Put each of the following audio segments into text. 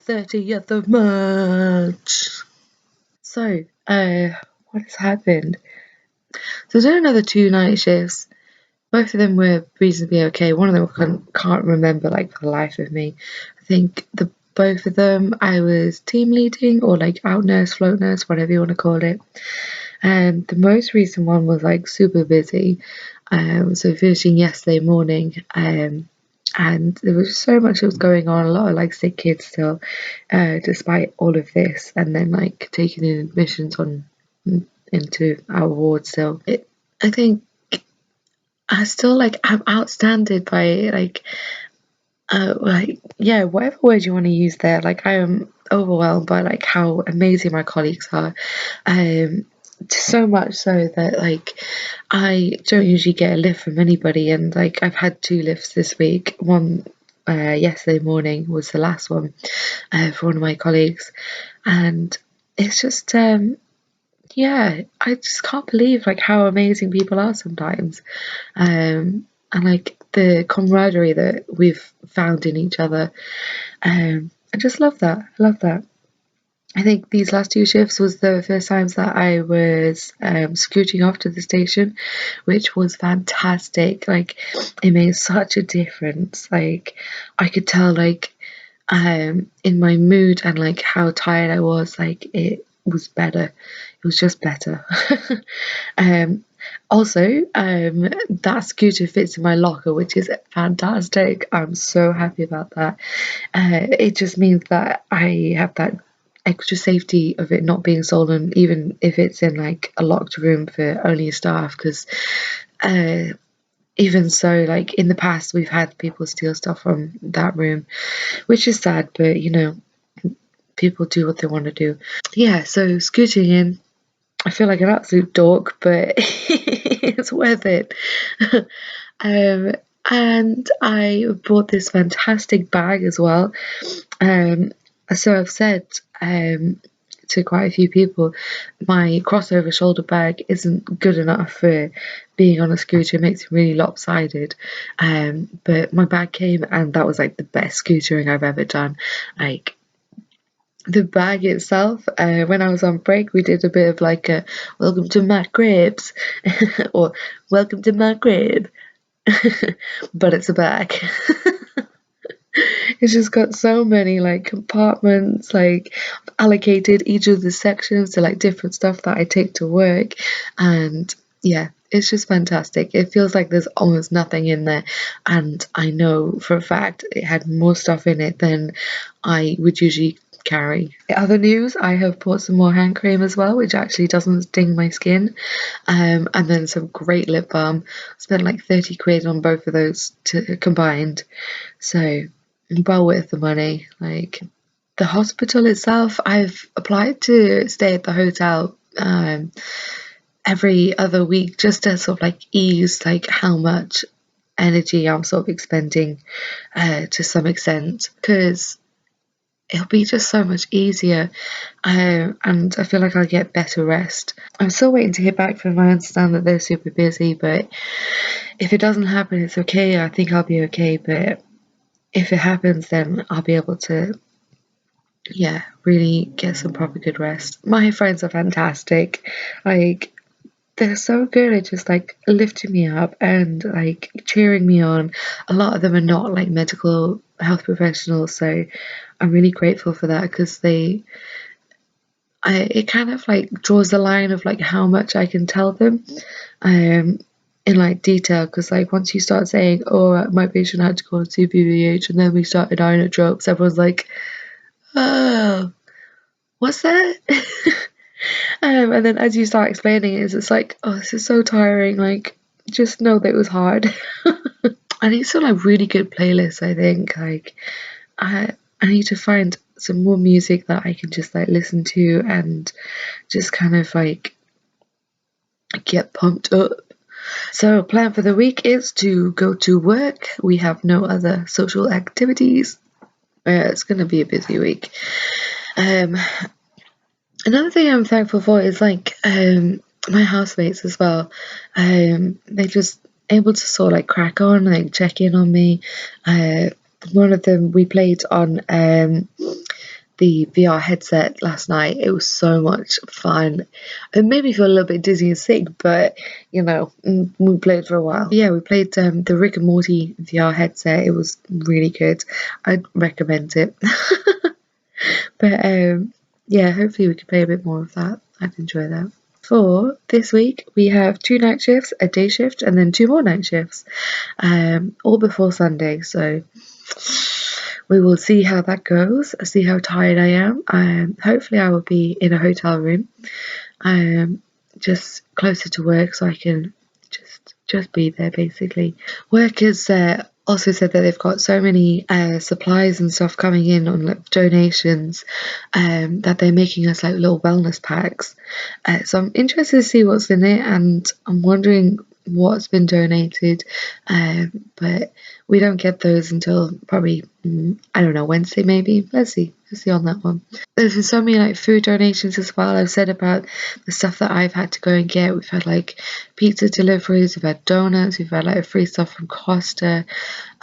30th of March. So, what has happened? So I did another 2 night shifts. Both of them were reasonably okay. One of them I can't remember like for the life of me. I think the both of them I was team leading or like out nurse, float nurse, whatever you want to call it. And the most recent one was like super busy. So finishing yesterday morning. And there was so much that was going on, a lot of like sick kids still, despite all of this, and then like taking in admissions on into our ward still. I think I still like I'm outstanded by like yeah, whatever word you want to use there. Like I am overwhelmed by like how amazing my colleagues are. So much so that like I don't usually get a lift from anybody, and like I've had 2 lifts this week. One yesterday morning was the last one for one of my colleagues, and it's just yeah, I just can't believe like how amazing people are sometimes. And like the camaraderie that we've found in each other. I just love that. I love that. I think these last 2 shifts was the first times that I was scooting off to the station, which was fantastic. Like it made such a difference. Like I could tell like in my mood and like how tired I was, like it was better. It was just better. um Also, that scooter fits in my locker, which is fantastic. I'm so happy about that. It just means that I have that extra safety of it not being stolen, even if it's in like a locked room for only staff. Because uh, even so, like in the past, we've had people steal stuff from that room, which is sad, but you know, people do what they want to do. Yeah, so scooting in, I feel like an absolute dork, but it's worth it. um, and I bought this fantastic bag as well. Um, so I've said to quite a few people, my crossover shoulder bag isn't good enough for being on a scooter. It makes it really lopsided. But my bag came, and that was like the best scootering I've ever done. Like the bag itself, when I was on break, we did a bit of like a welcome to my cribs or welcome to my crib, but it's a bag. It's just got so many like compartments, like allocated each of the sections to like different stuff that I take to work, and yeah, it's just fantastic. It feels like there's almost nothing in there, and I know for a fact it had more stuff in it than I would usually carry. In other news, I have bought some more hand cream as well, which actually doesn't sting my skin, and then some great lip balm. Spent like 30 quid on both of those combined, so well worth the money. Like the hospital itself, I've applied to stay at the hotel every other week just to sort of like ease like how much energy I'm sort of expending to some extent, because it'll be just so much easier, and I feel like I'll get better rest. I'm still waiting to hear back from them. I understand that they're super busy, but if it doesn't happen, it's okay. I think I'll be okay, but if it happens, then I'll be able to, yeah, really get some proper good rest. My friends are fantastic. Like, they're so good at just like lifting me up and like cheering me on. A lot of them are not like medical health professionals, so I'm really grateful for that because it kind of like draws the line of like how much I can tell them, um, in like detail. Because like once you start saying, "Oh, my patient had to go on CPVH," and then we started inotropes, everyone's like, "Oh, what's that?" And then as you start explaining it, it's like, "Oh, this is so tiring." Like, just know that it was hard. I need some like really good playlists. I think like I need to find some more music that I can just like listen to and just kind of like get pumped up. So, plan for the week is to go to work. We have no other social activities. It's going to be a busy week. Um, Another thing I'm thankful for is like my housemates as well. They just able to sort of like crack on, like check in on me. One of them we played on the VR headset last night. It was so much fun. It made me feel a little bit dizzy and sick, but we played for a while. Yeah, we played the Rick and Morty VR headset. It was really good. I'd recommend it. But yeah, hopefully we can play a bit more of that. I'd enjoy that. For this week, we have 2 night shifts, a day shift, and then 2 more night shifts, all before Sunday. So we will see how that goes, see how tired I am. Hopefully I will be in a hotel room, just closer to work so I can just be there basically. Workers also said that they've got so many supplies and stuff coming in on like donations, that they're making us like little wellness packs. So I'm interested to see what's in it, and I'm wondering what's been donated, but we don't get those until probably I don't know, Wednesday maybe. Let's see on that one. There's been so many like food donations as well. I've said about the stuff that I've had to go and get. We've had like pizza deliveries, we've had donuts, we've had like free stuff from Costa,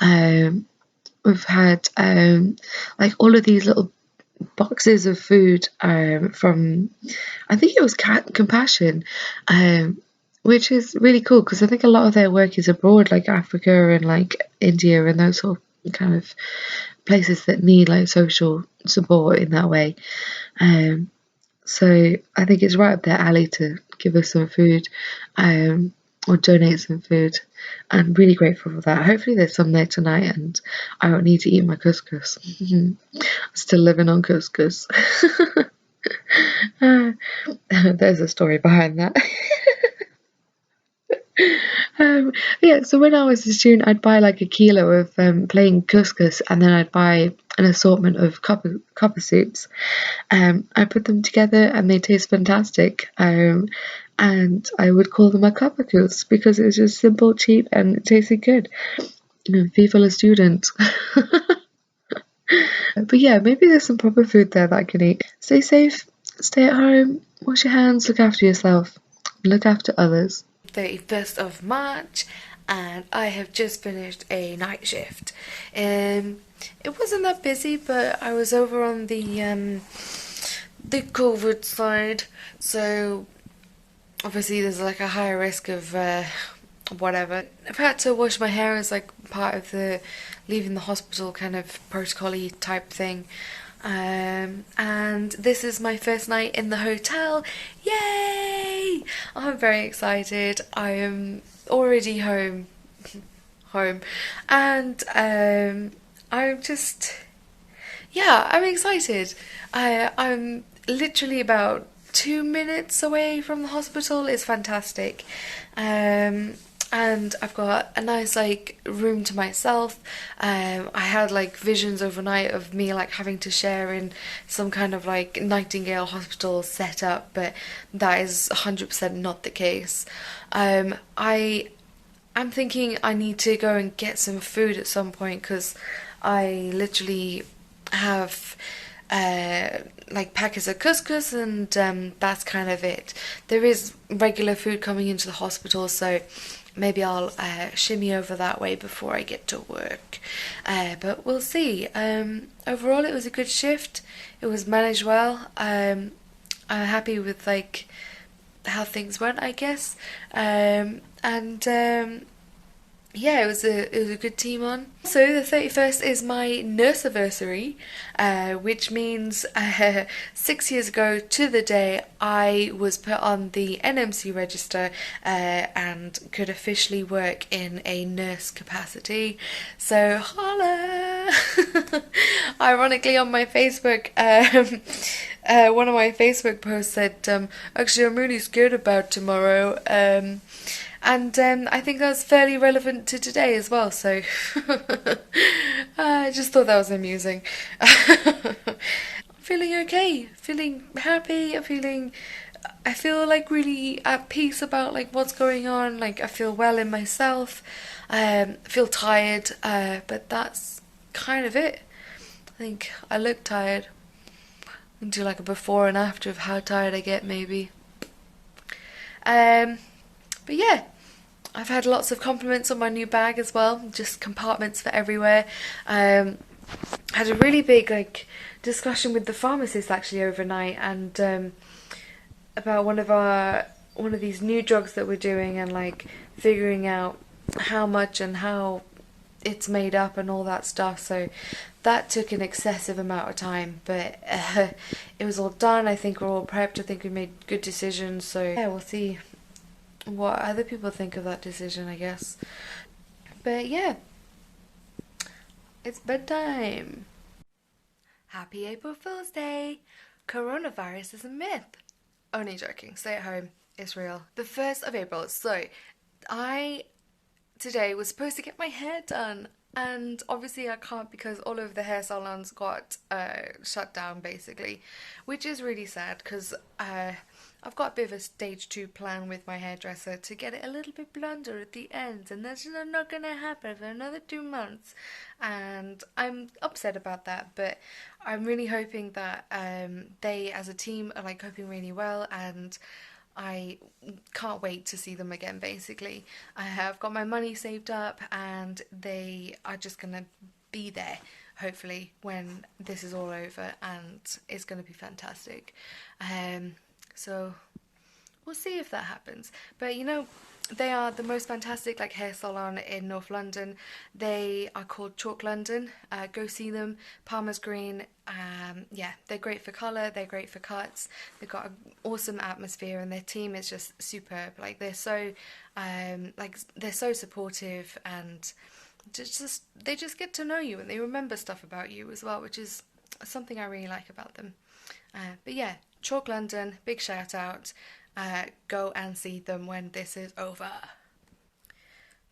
we've had like all of these little boxes of food from, I think it was Compassion, which is really cool because I think a lot of their work is abroad, like Africa and like India and those sort of kind of places that need like social support in that way. So I think it's right up their alley to give us some food, or donate some food. I'm really grateful for that. Hopefully there's some there tonight and I don't need to eat my couscous. Still living on couscous. There's a story behind that. Yeah, so when I was a student, I'd buy like a kilo of plain couscous, and then I'd buy an assortment of copper soups. I put them together, and they taste fantastic. And I would call them a coppercous because it was just simple, cheap, and it tasted good. Viva la student. But yeah, maybe there's some proper food there that I can eat. Stay safe, stay at home, wash your hands, look after yourself, look after others. 31st of March, and I have just finished a night shift. It wasn't that busy, but I was over on the COVID side, so obviously there's like a higher risk of whatever. I've had to wash my hair as like part of the leaving the hospital kind of protocol-y type thing. And this is my first night in the hotel. Yay! I'm very excited. I am already home, and I'm just, yeah, I'm excited. I'm literally about 2 minutes away from the hospital. It's fantastic. And I've got a nice like room to myself. I had like visions overnight of me like having to share in some kind of like Nightingale hospital setup, but that is 100% not the case. I'm thinking I need to go and get some food at some point because I literally have like packets of couscous, and that's kind of it. There is regular food coming into the hospital, so maybe I'll shimmy over that way before I get to work. But we'll see. Overall, it was a good shift. It was managed well. I'm happy with like how things went, I guess. And yeah, it was a good team on. So the 31st is my nurseversary, which means 6 years ago to the day I was put on the NMC register and could officially work in a nurse capacity. So holla! Ironically, on my Facebook, one of my Facebook posts said, actually I'm really scared about tomorrow. And I think that's fairly relevant to today as well, so I just thought that was amusing. I'm feeling okay, feeling happy, I feel like really at peace about like what's going on, like I feel well in myself, I feel tired, but that's kind of it. I think I look tired. I can do like a before and after of how tired I get maybe. But yeah, I've had lots of compliments on my new bag as well, just compartments for everywhere. Had a really big like discussion with the pharmacist actually overnight, and about one of these new drugs that we're doing, and like figuring out how much and how it's made up and all that stuff. So that took an excessive amount of time, but it was all done. I think we're all prepped. I think we made good decisions. So yeah, we'll see what other people think of that decision, I guess. But yeah, it's bedtime. Happy April Fool's Day! Coronavirus is a myth. Only joking. Stay at home. It's real. The 1st of April. So, I today was supposed to get my hair done, and obviously I can't because all of the hair salons got shut down basically, which is really sad because I've got a bit of a stage 2 plan with my hairdresser to get it a little bit blonder at the ends, and that's just not gonna happen for another 2 months, and I'm upset about that. But I'm really hoping that they as a team are like coping really well, and I can't wait to see them again basically. I have got my money saved up, and they are just gonna be there hopefully when this is all over, and it's gonna be fantastic. So we'll see if that happens. But you know, they are the most fantastic like hair salon in North London. They are called Chalk London. Go see them. Palmer's Green. Yeah, they're great for colour. They're great for cuts. They've got an awesome atmosphere, and their team is just superb. Like they're so supportive, and just they just get to know you, and they remember stuff about you as well, which is something I really like about them. But yeah, Chalk London, big shout out. Go and see them when this is over.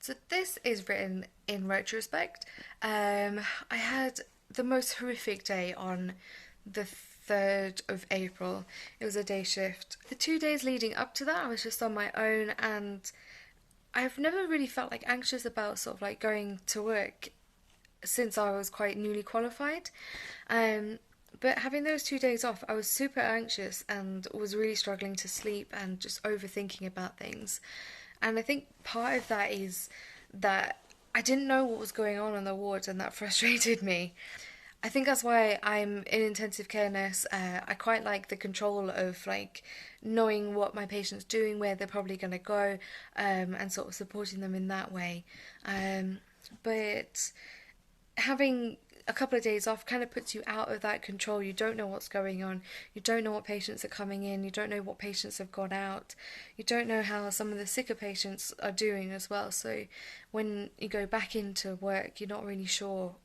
So this is written in retrospect. I had the most horrific day on the 3rd of April. It was a day shift. The 2 days leading up to that, I was just on my own, and I've never really felt like anxious about sort of like going to work since I was quite newly qualified. But having those 2 days off, I was super anxious and was really struggling to sleep and just overthinking about things. And I think part of that is that I didn't know what was going on the wards, and that frustrated me. I think that's why I'm an intensive care nurse. I quite like the control of like knowing what my patient's doing, where they're probably going to go, and sort of supporting them in that way. But having a couple of days off kind of puts you out of that control. You don't know what's going on. You don't know what patients are coming in. You don't know what patients have gone out. You don't know how some of the sicker patients are doing as well. So when you go back into work, you're not really sure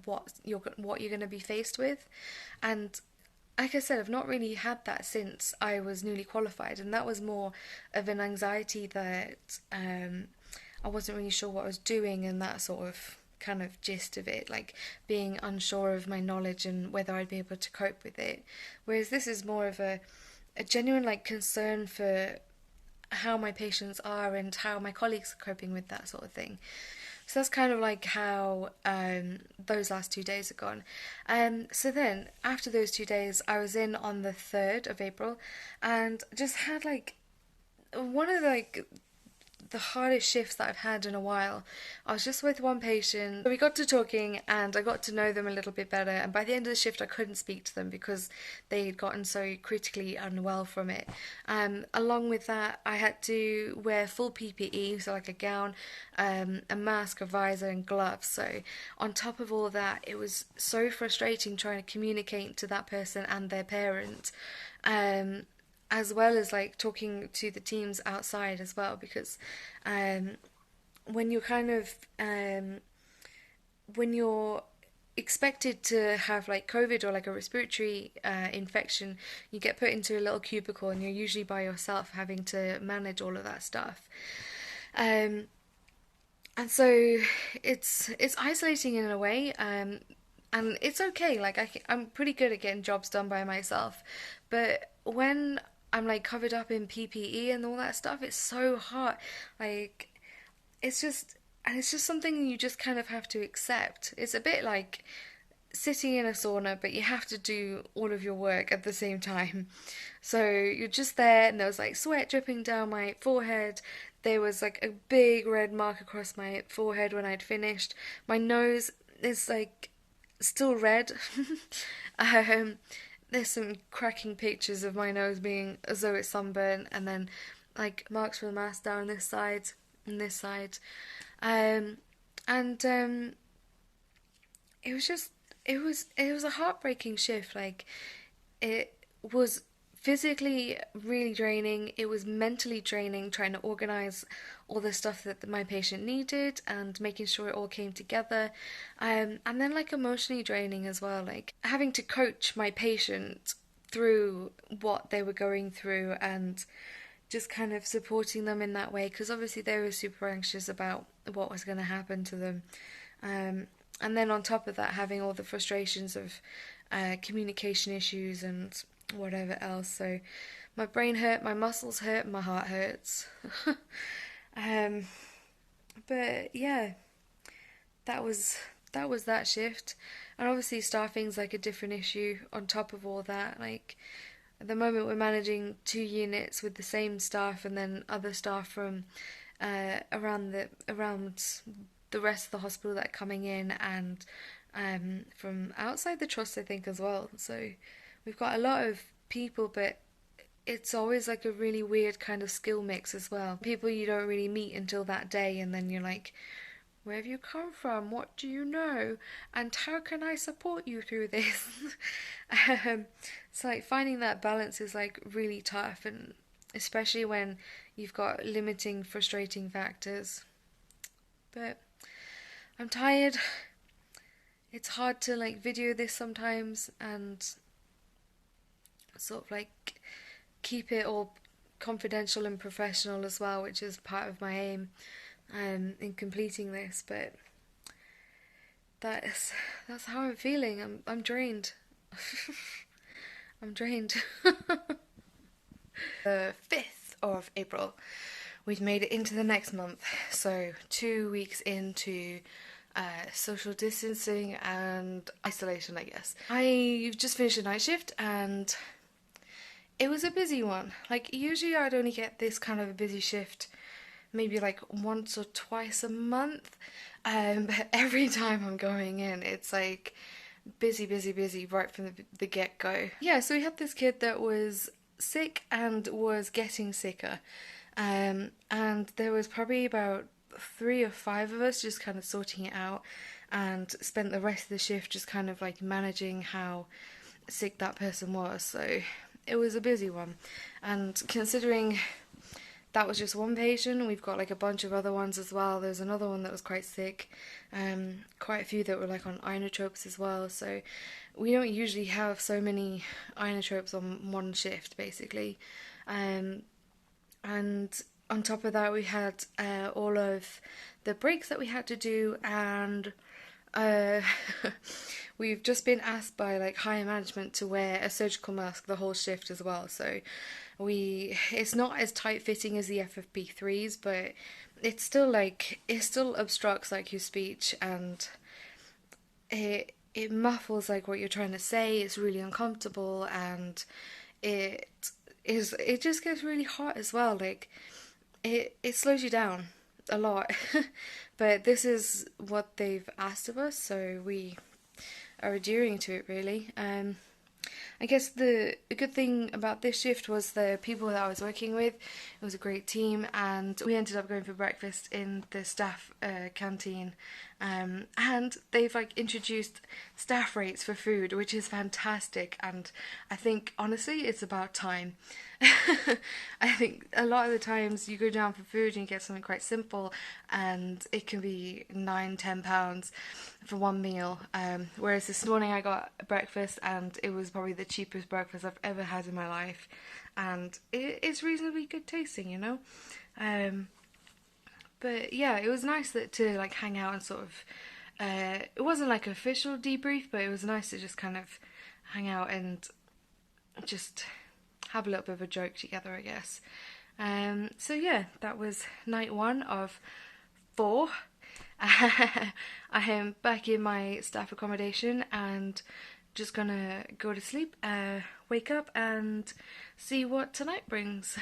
what you're going to be faced with. And like I said, I've not really had that since I was newly qualified, and that was more of an anxiety that I wasn't really sure what I was doing, and that sort of kind of gist of it, like being unsure of my knowledge and whether I'd be able to cope with it. Whereas this is more of a genuine like concern for how my patients are and how my colleagues are coping with that sort of thing. So that's kind of like how those last 2 days have gone. So then, after those 2 days, I was in on the 3rd of April, and just had like one of the hardest shifts that I've had in a while. I was just with one patient. We got to talking, and I got to know them a little bit better, and by the end of the shift I couldn't speak to them because they had gotten so critically unwell from it. Along with that, I had to wear full PPE, so like a gown, a mask, a visor and gloves. So on top of all of that, it was so frustrating trying to communicate to that person and their parent. As well as like talking to the teams outside as well, because when you're kind of when you're expected to have like COVID or like a respiratory infection, you get put into a little cubicle, and you're usually by yourself having to manage all of that stuff. And so it's isolating in a way, and it's okay. Like I'm pretty good at getting jobs done by myself, but when I'm like covered up in PPE and all that stuff, it's so hot. Like it's just something you just kind of have to accept. It's a bit like sitting in a sauna, but you have to do all of your work at the same time. So you're just there, and there was like sweat dripping down my forehead. There was like a big red mark across my forehead when I'd finished. My nose is like still red. um, there's some cracking pictures of my nose being as though it's sunburnt, and then like marks from the mask down this side and this side. Um, and it was just it was a heartbreaking shift. Like it was physically really draining. It was mentally draining trying to organize all the stuff that my patient needed and making sure it all came together. And then like emotionally draining as well, like having to coach my patient through what they were going through and just kind of supporting them in that way, because obviously they were super anxious about what was going to happen to them. And then on top of that, having all the frustrations of communication issues and whatever else. So my brain hurt, my muscles hurt, my heart hurts. um, but yeah, that was that shift. And obviously staffing's like a different issue on top of all that. Like at the moment we're managing 2 units with the same staff and then other staff from around the rest of the hospital that are coming in, and from outside the trust I think as well. So we've got a lot of people, but it's always like a really weird kind of skill mix as well. People you don't really meet until that day, and then you're like, where have you come from? What do you know? And how can I support you through this? So like finding that balance is like really tough, and especially when you've got limiting, frustrating factors. But I'm tired. It's hard to like video this sometimes and sort of like keep it all confidential and professional as well, which is part of my aim in completing this. But that's how I'm feeling. I'm drained. I'm drained. The 5th of April, we've made it into the next month. So 2 weeks into social distancing and isolation, I guess. I've just finished a night shift and it was a busy one. Like usually I'd only get this kind of a busy shift maybe like once or twice a month. But every time I'm going in, it's like busy, busy, busy right from the get go. Yeah, so we had this kid that was sick and was getting sicker. And there was probably about 3 or 5 of us just kind of sorting it out, and spent the rest of the shift just kind of like managing how sick that person was. So it was a busy one. And considering that was just one patient, we've got like a bunch of other ones as well. There's another one that was quite sick, quite a few that were like on inotropes as well. So we don't usually have so many inotropes on one shift basically. And on top of that we had all of the breaks that we had to do, and uh, we've just been asked by like higher management to wear a surgical mask the whole shift as well. So it's not as tight fitting as the FFP3s, but it still obstructs like your speech, and it muffles like what you're trying to say. It's really uncomfortable, and it just gets really hot as well. Like it slows you down a lot. But this is what they've asked of us, so we are adhering to it really. I guess the good thing about this shift was the people that I was working with. It was a great team, and we ended up going for breakfast in the staff canteen. And they've like introduced staff rates for food, which is fantastic. And I think honestly, it's about time. I think a lot of the times you go down for food and you get something quite simple, and it can be £9, £10 for one meal. Whereas this morning I got breakfast, and it was probably the cheapest breakfast I've ever had in my life, and it's reasonably good tasting, you know. But yeah, it was nice to like hang out and sort of. It wasn't like an official debrief, but it was nice to just kind of hang out and just have a little bit of a joke together, I guess. So yeah, that was night 1 of 4. I am back in my staff accommodation and just gonna go to sleep, wake up and see what tonight brings.